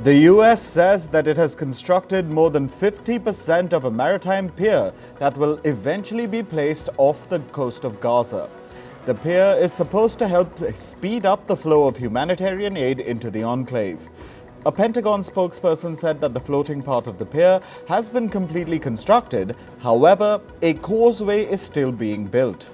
The US says that it has constructed more than 50% of a maritime pier that will eventually be placed off the coast of Gaza. The pier is supposed to help speed up the flow of humanitarian aid into the enclave. A Pentagon spokesperson said that the floating part of the pier has been completely constructed. However, a causeway is still being built.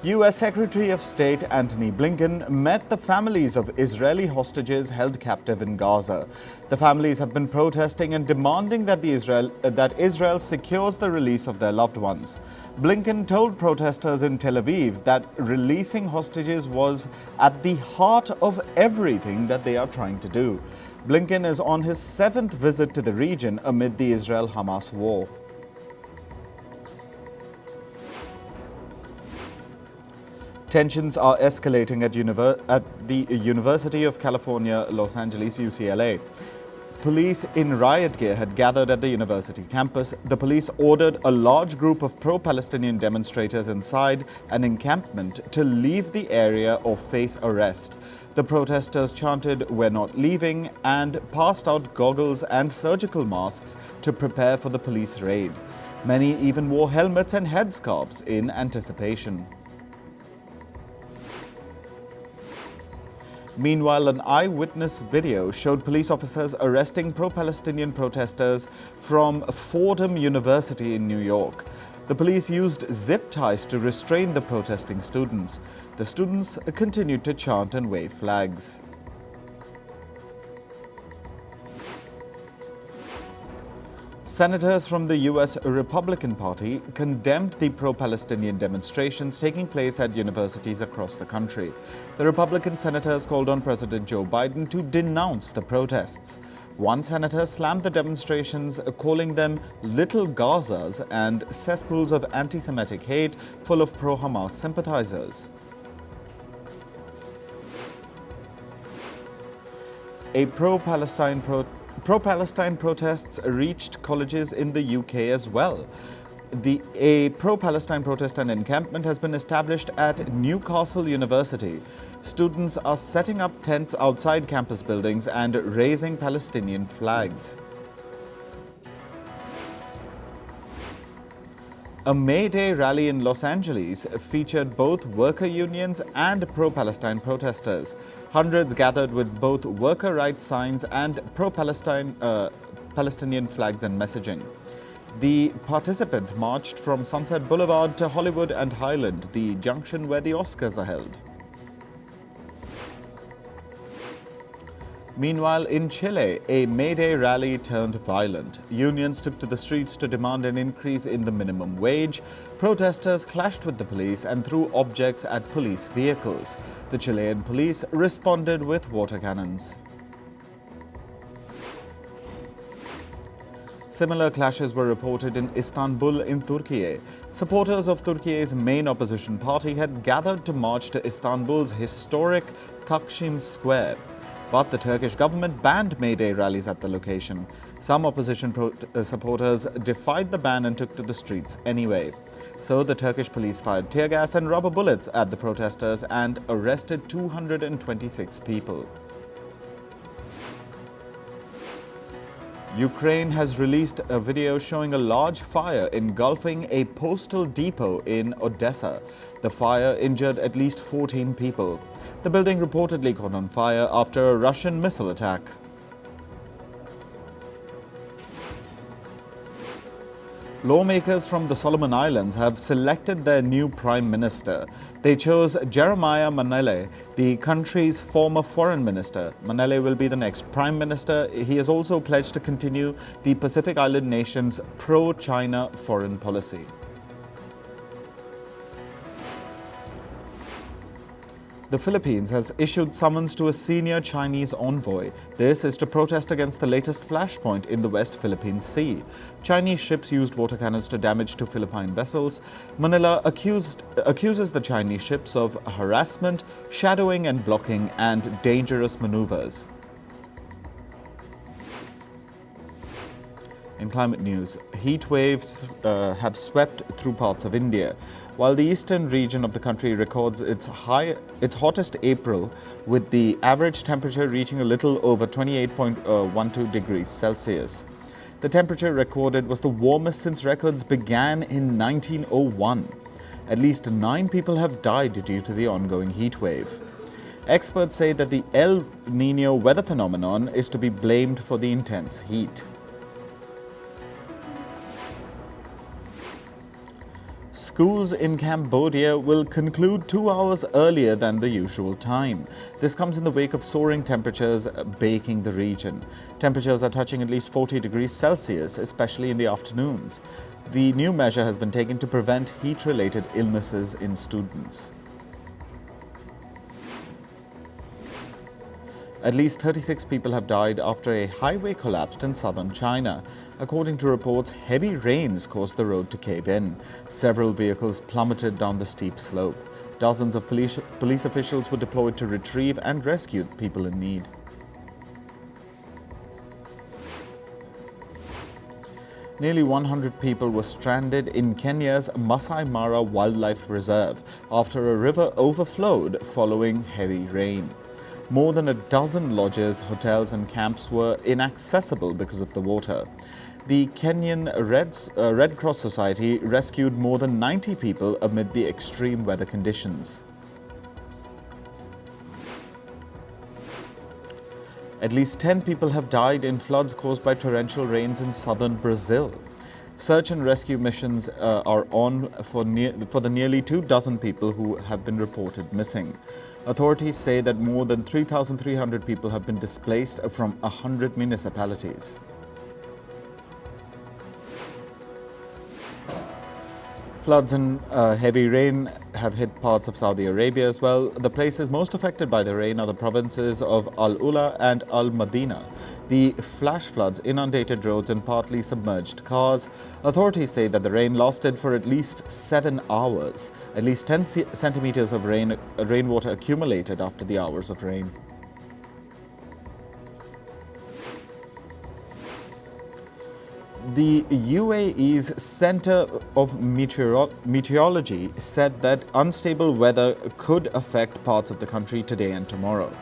U.S. Secretary of State Antony Blinken met the families of Israeli hostages held captive in Gaza. The families have been protesting and demanding that Israel secures the release of their loved ones. Blinken told protesters in Tel Aviv that releasing hostages was at the heart of everything that they are trying to do. Blinken is on his 7th visit to the region amid the Israel-Hamas war. Tensions are escalating at the University of California, Los Angeles, UCLA. Police in riot gear had gathered at the university campus. The police ordered a large group of pro-Palestinian demonstrators inside an encampment to leave the area or face arrest. The protesters chanted, "We're not leaving," and passed out goggles and surgical masks to prepare for the police raid. Many even wore helmets and headscarves in anticipation. Meanwhile, an eyewitness video showed police officers arresting pro-Palestinian protesters from Fordham University in New York. The police used zip ties to restrain the protesting students. The students continued to chant and wave flags. Senators from the U.S. Republican Party condemned the pro-Palestinian demonstrations taking place at universities across the country. The Republican senators called on President Joe Biden to denounce the protests. One senator slammed the demonstrations, calling them little Gazas and cesspools of anti-Semitic hate full of pro-Hamas sympathizers. Pro-Palestine protests reached colleges in the UK as well. A pro-Palestine protest and encampment has been established at Newcastle University. Students are setting up tents outside campus buildings and raising Palestinian flags. A May Day rally in Los Angeles featured both worker unions and pro-Palestine protesters. Hundreds gathered with both worker rights signs and pro-Palestinian flags and messaging. The participants marched from Sunset Boulevard to Hollywood and Highland, the junction where the Oscars are held. Meanwhile, in Chile, a May Day rally turned violent. Unions took to the streets to demand an increase in the minimum wage. Protesters clashed with the police and threw objects at police vehicles. The Chilean police responded with water cannons. Similar clashes were reported in Istanbul in Turkey. Supporters of Turkey's main opposition party had gathered to march to Istanbul's historic Taksim Square. But the Turkish government banned May Day rallies at the location. Some opposition supporters defied the ban and took to the streets anyway. So the Turkish police fired tear gas and rubber bullets at the protesters and arrested 226 people. Ukraine has released a video showing a large fire engulfing a postal depot in Odessa. The fire injured at least 14 people. The building reportedly caught on fire after a Russian missile attack. Lawmakers from the Solomon Islands have selected their new prime minister. They chose Jeremiah Manele, the country's former foreign minister. Manele will be the next prime minister. He has also pledged to continue the Pacific Island nation's pro-China foreign policy. The Philippines has issued summons to a senior Chinese envoy. This is to protest against the latest flashpoint in the West Philippine Sea. Chinese ships used water cannons to damage two Philippine vessels. Manila accuses the Chinese ships of harassment, shadowing and blocking, and dangerous maneuvers. In climate news, heat waves have swept through parts of India. while the eastern region of the country records its hottest April, with the average temperature reaching a little over 28.12 degrees Celsius. The temperature recorded was the warmest since records began in 1901. At least 9 people have died due to the ongoing heat wave. Experts say that the El Nino weather phenomenon is to be blamed for the intense heat. Schools in Cambodia will conclude 2 hours earlier than the usual time. This comes in the wake of soaring temperatures baking the region. Temperatures are touching at least 40 degrees Celsius, especially in the afternoons. The new measure has been taken to prevent heat-related illnesses in students. At least 36 people have died after a highway collapsed in southern China. According to reports, heavy rains caused the road to cave in. Several vehicles plummeted down the steep slope. Dozens of police officials were deployed to retrieve and rescue people in need. Nearly 100 people were stranded in Kenya's Masai Mara Wildlife Reserve after a river overflowed following heavy rain. More than a dozen lodges, hotels and camps were inaccessible because of the water. The Kenyan Red Cross Society rescued more than 90 people amid the extreme weather conditions. At least 10 people have died in floods caused by torrential rains in southern Brazil. Search and rescue missions are on for the nearly 24 people who have been reported missing. Authorities say that more than 3,300 people have been displaced from 100 municipalities. Floods and heavy rain have hit parts of Saudi Arabia as well. The places most affected by the rain are the provinces of Al-Ula and Al-Madina. The flash floods inundated roads and partly submerged cars. Authorities say that the rain lasted for at least 7 hours. At least 10 centimeters of rainwater accumulated after the hours of rain. The UAE's Center of Meteorology said that unstable weather could affect parts of the country today and tomorrow.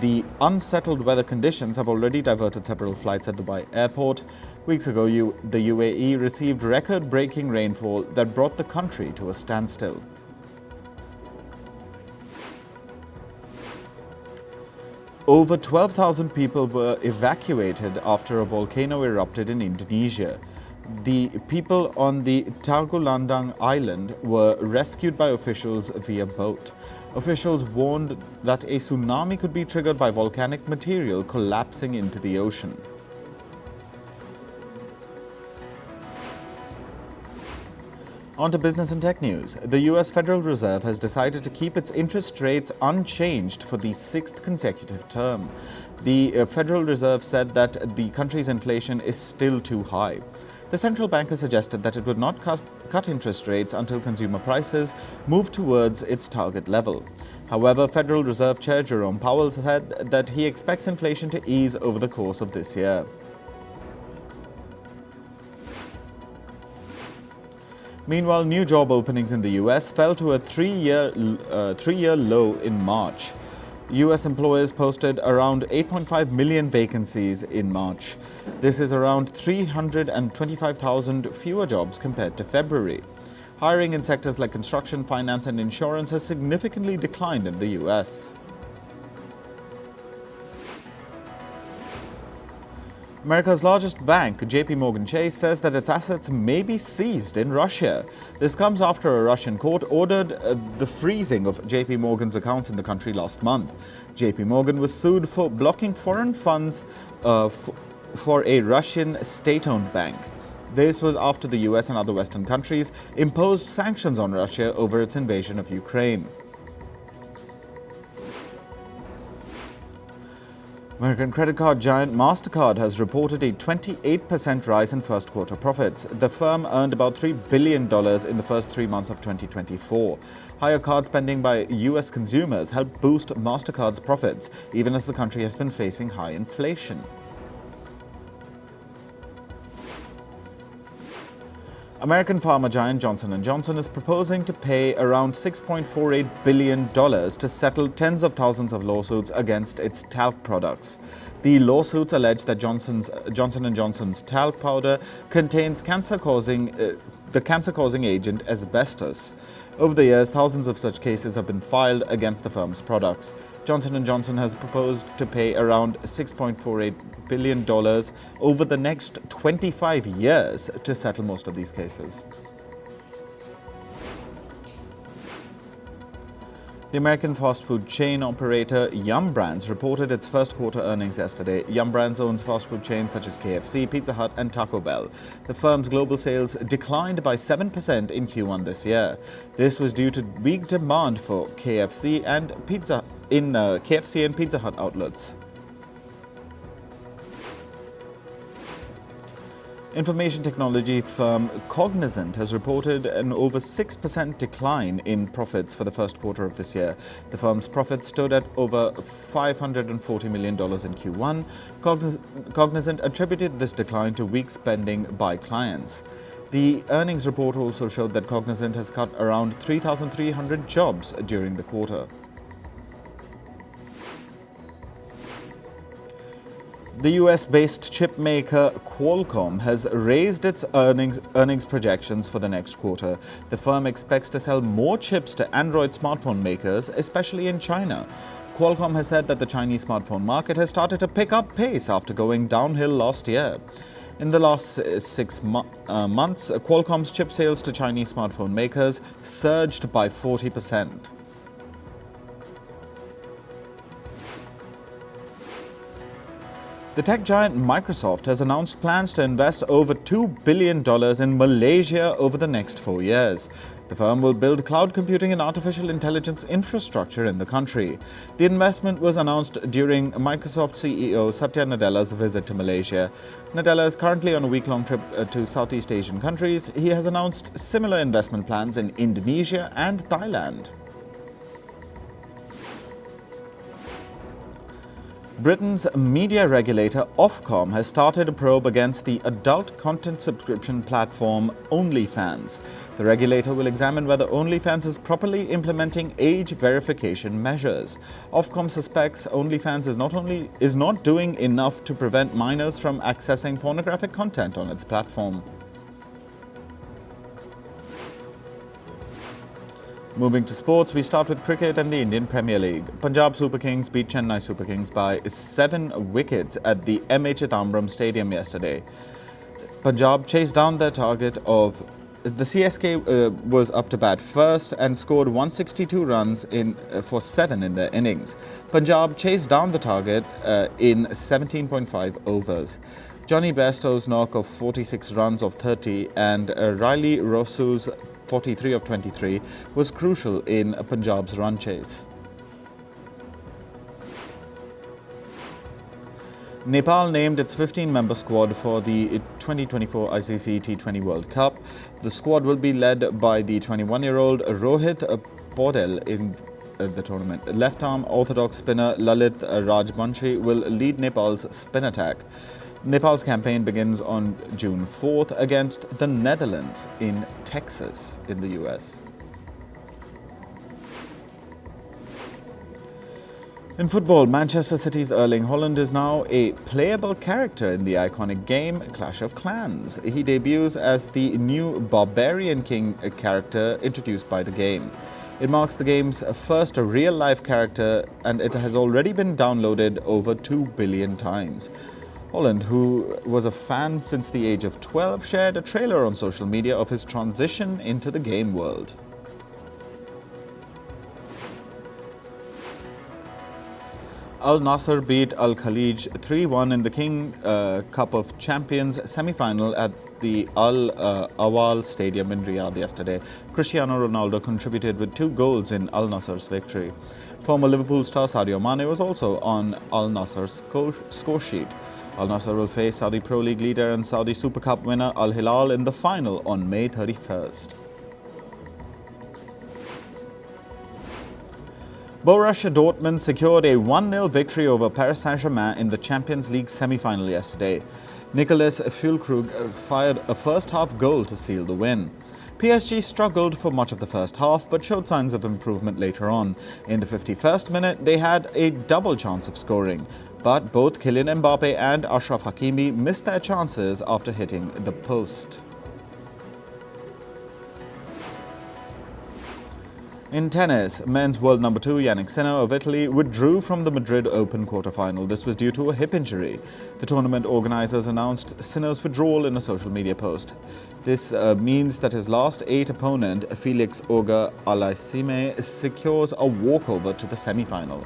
The unsettled weather conditions have already diverted several flights at Dubai Airport. Weeks ago, the UAE received record-breaking rainfall that brought the country to a standstill. Over 12,000 people were evacuated after a volcano erupted in Indonesia. The people on the Tagulandang Island were rescued by officials via boat. Officials warned that a tsunami could be triggered by volcanic material collapsing into the ocean. On to business and tech news. The US Federal Reserve has decided to keep its interest rates unchanged for the 6th consecutive term. The Federal Reserve said that the country's inflation is still too high. The central bank has suggested that it would not cut interest rates until consumer prices move towards its target level. However, Federal Reserve Chair Jerome Powell said that he expects inflation to ease over the course of this year. Meanwhile, new job openings in the US fell to a three-year low in March. US employers posted around 8.5 million vacancies in March. This is around 325,000 fewer jobs compared to February. Hiring in sectors like construction, finance and insurance has significantly declined in the US. America's largest bank, JP Chase, says that its assets may be seized in Russia. This comes after a Russian court ordered the freezing of JP Morgan's accounts in the country last month. JP Morgan was sued for blocking foreign funds for a Russian state-owned bank. This was after the US and other Western countries imposed sanctions on Russia over its invasion of Ukraine. American credit card giant MasterCard has reported a 28% rise in first quarter profits. The firm earned about $3 billion in the first 3 months of 2024. Higher card spending by US consumers helped boost MasterCard's profits, even as the country has been facing high inflation. American pharma giant Johnson & Johnson is proposing to pay around $6.48 billion to settle tens of thousands of lawsuits against its talc products. The lawsuits allege that Johnson & Johnson's talc powder contains the cancer-causing agent asbestos. Over the years, thousands of such cases have been filed against the firm's products. Johnson & Johnson has proposed to pay around $6.48 billion over the next 25 years to settle most of these cases. The American fast food chain operator Yum Brands reported its first quarter earnings yesterday. Yum Brands owns fast food chains such as KFC, Pizza Hut and Taco Bell. The firm's global sales declined by 7% in Q1 this year. This was due to weak demand for KFC and Pizza Hut outlets. Information technology firm Cognizant has reported an over 6% decline in profits for the first quarter of this year. The firm's profits stood at over $540 million in Q1. Cognizant attributed this decline to weak spending by clients. The earnings report also showed that Cognizant has cut around 3,300 jobs during the quarter. The US-based chip maker Qualcomm has raised its earnings projections for the next quarter. The firm expects to sell more chips to Android smartphone makers, especially in China. Qualcomm has said that the Chinese smartphone market has started to pick up pace after going downhill last year. In the last 6 months, Qualcomm's chip sales to Chinese smartphone makers surged by 40%. The tech giant Microsoft has announced plans to invest over $2 billion in Malaysia over the next 4 years. The firm will build cloud computing and artificial intelligence infrastructure in the country. The investment was announced during Microsoft CEO Satya Nadella's visit to Malaysia. Nadella is currently on a week-long trip to Southeast Asian countries. He has announced similar investment plans in Indonesia and Thailand. Britain's media regulator Ofcom has started a probe against the adult content subscription platform OnlyFans. The regulator will examine whether OnlyFans is properly implementing age verification measures. Ofcom suspects OnlyFans is not doing enough to prevent minors from accessing pornographic content on its platform. Moving to sports, we start with cricket and the Indian Premier League. Punjab Super Kings beat Chennai Super Kings by 7 wickets at the M.A. Chidambaram Stadium yesterday. Punjab chased down their target of... The CSK was up to bat first and scored 162 runs for 7 in their innings. Punjab chased down the target in 17.5 overs. Johnny Bairstow's knock of 46 runs of 30 and Riley Rosu's 43 of 23 was crucial in Punjab's run chase. Nepal named its 15-member squad for the 2024 ICC T20 World Cup. The squad will be led by the 21-year-old Rohit Paudel in the tournament. Left-arm orthodox spinner Lalit Rajbanshi will lead Nepal's spin attack. Nepal's campaign begins on June 4th against the Netherlands in Texas in the US. In football, Manchester City's Erling Haaland is now a playable character in the iconic game Clash of Clans. He debuts as the new Barbarian King character introduced by the game. It marks the game's first real-life character and it has already been downloaded over 2 billion times. Haaland, who was a fan since the age of 12, shared a trailer on social media of his transition into the game world. Al Nassr beat Al Khalij 3-1 in the King Cup of Champions semi-final at the Al Awal Stadium in Riyadh yesterday. Cristiano Ronaldo contributed with 2 goals in Al Nassr's victory. Former Liverpool star Sadio Mane was also on Al Nassr's score sheet. Al Nassr will face Saudi Pro League leader and Saudi Super Cup winner Al Hilal in the final on May 31st. Borussia Dortmund secured a 1-0 victory over Paris Saint-Germain in the Champions League semi-final yesterday. Nicolas Füllkrug fired a first-half goal to seal the win. PSG struggled for much of the first half but showed signs of improvement later on. In the 51st minute, they had a double chance of scoring, but both Kylian Mbappe and Achraf Hakimi missed their chances after hitting the post. In tennis, men's world number 2 Yannick Sinner of Italy withdrew from the Madrid Open quarterfinal. This was due to a hip injury. The tournament organizers announced Sinner's withdrawal in a social media post. This means that his last 8 opponent, Felix Auger-Aliassime, secures a walkover to the semi-final.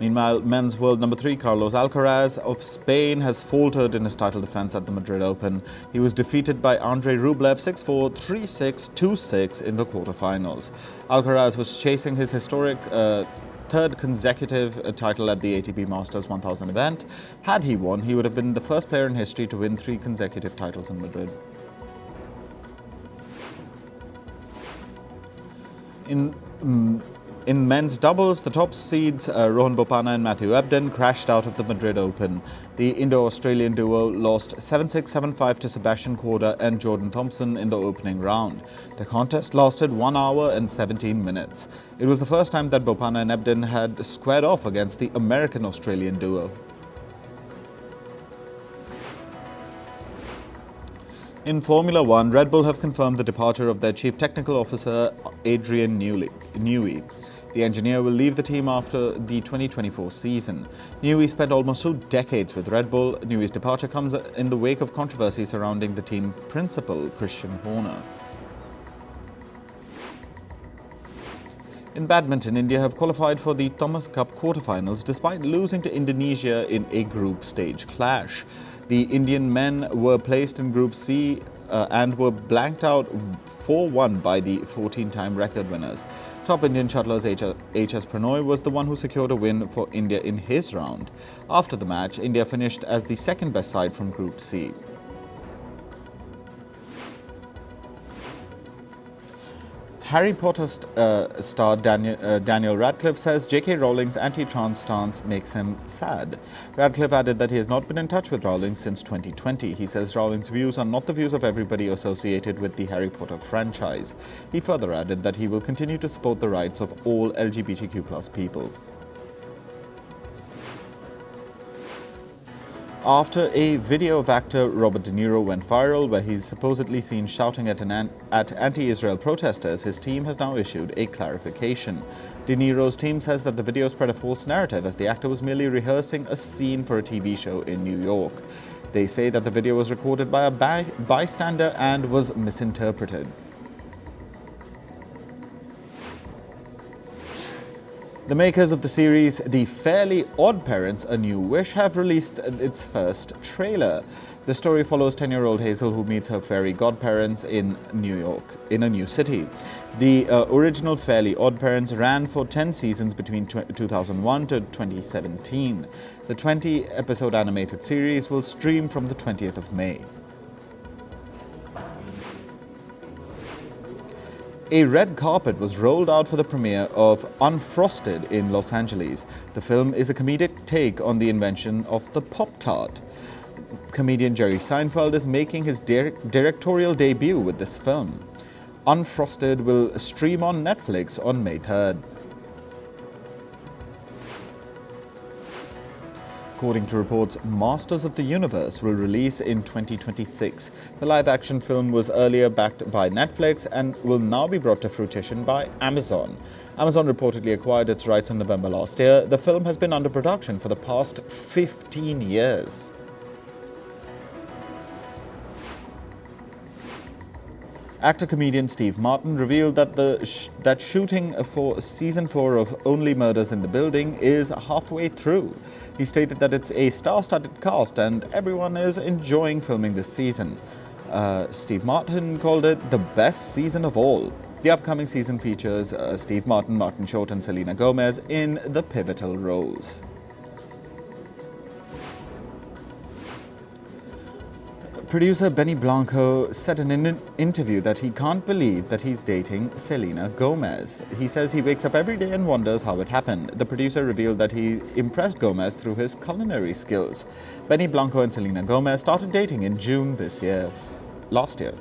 Meanwhile, men's world number 3 Carlos Alcaraz of Spain has faltered in his title defense at the Madrid Open. He was defeated by Andrei Rublev 6-4, 3-6, 2-6 in the quarterfinals. Alcaraz was chasing his historic third consecutive title at the ATP Masters 1000 event. Had he won, he would have been the first player in history to win 3 consecutive titles in Madrid. In men's doubles, the top seeds Rohan Bopanna and Matthew Ebden crashed out of the Madrid Open. The Indo-Australian duo lost 7-6, 7-5 to Sebastian Korda and Jordan Thompson in the opening round. The contest lasted 1 hour and 17 minutes. It was the first time that Bopanna and Ebden had squared off against the American-Australian duo. In Formula One, Red Bull have confirmed the departure of their Chief Technical Officer, Adrian Newey. The engineer will leave the team after the 2024 season. Newey spent almost 2 decades with Red Bull. Newey's departure comes in the wake of controversy surrounding the team principal, Christian Horner. In badminton, India have qualified for the Thomas Cup quarterfinals despite losing to Indonesia in a group stage clash. The Indian men were placed in Group C and were blanked out 4-1 by the 14-time record winners. Top Indian shuttlers H.S. Pranoy was the one who secured a win for India in his round. After the match, India finished as the second best side from Group C. Harry Potter star Daniel Radcliffe says J.K. Rowling's anti-trans stance makes him sad. Radcliffe added that he has not been in touch with Rowling since 2020. He says Rowling's views are not the views of everybody associated with the Harry Potter franchise. He further added that he will continue to support the rights of all LGBTQ+ people. After a video of actor Robert De Niro went viral where he's supposedly seen shouting at anti-Israel protesters, his team has now issued a clarification. De Niro's team says that the video spread a false narrative as the actor was merely rehearsing a scene for a TV show in New York. They say that the video was recorded by a bystander and was misinterpreted. The makers of the series The Fairly Odd Parents: A New Wish have released its first trailer. The story follows 10-year-old Hazel who meets her fairy godparents in New York, in a new city. The original Fairly Odd Parents ran for 10 seasons between 2001 to 2017. The 20-episode animated series will stream from the 20th of May. A red carpet was rolled out for the premiere of Unfrosted in Los Angeles. The film is a comedic take on the invention of the Pop-Tart. Comedian Jerry Seinfeld is making his directorial debut with this film. Unfrosted will stream on Netflix on May 3rd. According to reports, Masters of the Universe will release in 2026. The live-action film was earlier backed by Netflix and will now be brought to fruition by Amazon. Amazon reportedly acquired its rights in November last year. The film has been under production for the past 15 years. Actor-comedian Steve Martin revealed that shooting for Season 4 of Only Murders in the Building is halfway through. He stated that it's a star-studded cast and everyone is enjoying filming this season. Steve Martin called it the best season of all. The upcoming season features Steve Martin, Martin Short and Selena Gomez in the pivotal roles. Producer Benny Blanco said in an interview that he can't believe that he's dating Selena Gomez. He says he wakes up every day and wonders how it happened. The producer revealed that he impressed Gomez through his culinary skills. Benny Blanco and Selena Gomez started dating in June last year.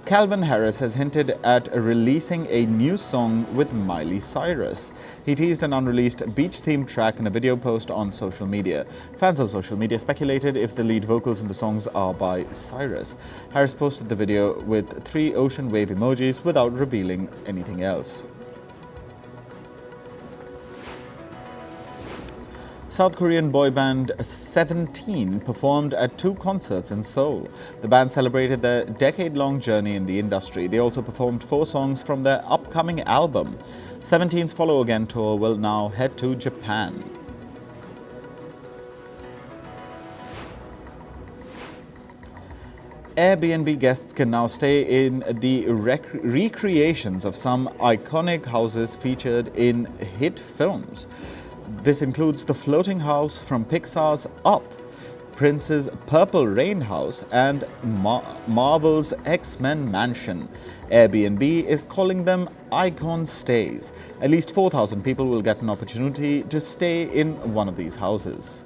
Calvin Harris has hinted at releasing a new song with Miley Cyrus. He teased an unreleased beach-themed track in a video post on social media. Fans on social media speculated if the lead vocals in the songs are by Cyrus. Harris posted the video with 3 ocean wave emojis without revealing anything else. South Korean boy band 17 performed at 2 concerts in Seoul. The band celebrated their decade-long journey in the industry. They also performed 4 songs from their upcoming album. 17's Follow Again tour will now head to Japan. Airbnb guests can now stay in the recreations of some iconic houses featured in hit films. This includes the floating house from Pixar's Up, Prince's Purple Rain house, and Marvel's X-Men mansion. Airbnb is calling them icon stays. At least 4,000 people will get an opportunity to stay in one of these houses.